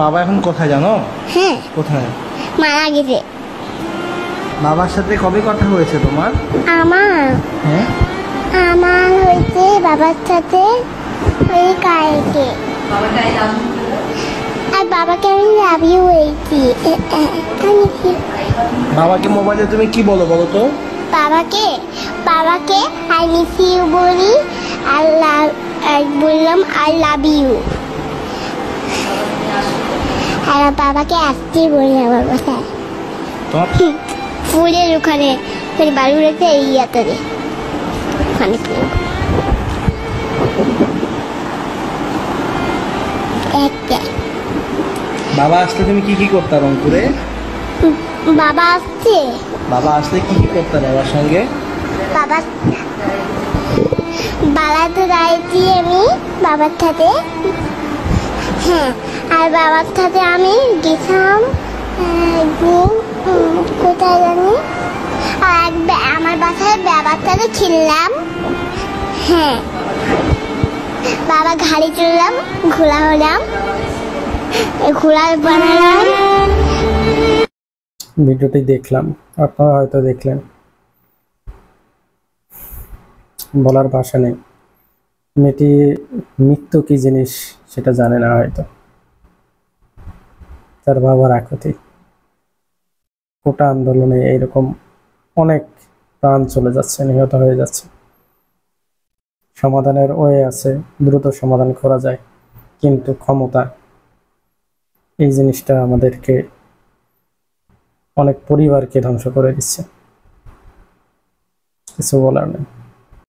বাবা এখন কোথায় জানো? হ্যাঁ, কোথায়? মারা গেছে। বাবার সাথে কবে কথা হয়েছে তোমার? আমার হ্যাঁ, আমার হয়েছে বাবার সাথে ওই কালকে। আর বাবাকে আমি লাভ ইউ বলছি। বাবাকে মোবাইলে তুমি কি বলো বলো তো? বাবাকে বাবাকে আই মিস ইউ বলি, আর বললাম আই লাভ ইউ। আর বাবাকে আসতে বলি আমার বাসায় তোমার ফুলের ওখানে বালু রেখে এই ইয়াতে ওখানে একটা বাবা আসলে তুমি কি কি করতে রংপুরে? বাবা আসছে। বাবা আসলে কি কি করতে বাবার সঙ্গে? বাবা বালাতে যাইছি আমি বাবার সাথে। হ্যাঁ, আর বাবার সাথে আমি গেছিলাম একদিন কোথায় জানি, আর আমার বাসায় বাবার সাথে খেললাম। হ্যাঁ, বাবা গাড়ি চললাম, ঘোড়া হলাম, ঘোড়া বানালাম। ভিডিওটি দেখলাম, আপনারা হয়তো দেখলেন, বলার ভাষা নেই। মেয়েটি মৃত্যু কি জিনিস সেটা জানে না হয়তো। তার বাবার আকুতি, কোটা আন্দোলনে এইরকম অনেক প্রাণ চলে যাচ্ছে, নিহত হয়ে যাচ্ছে। সমাধানের ওয়ে আছে, দ্রুত সমাধান করা যায়, কিন্তু ক্ষমতা এই জিনিসটা আমাদেরকে, অনেক পরিবারকে ধ্বংস করে দিচ্ছে। কিছু বলার নেই।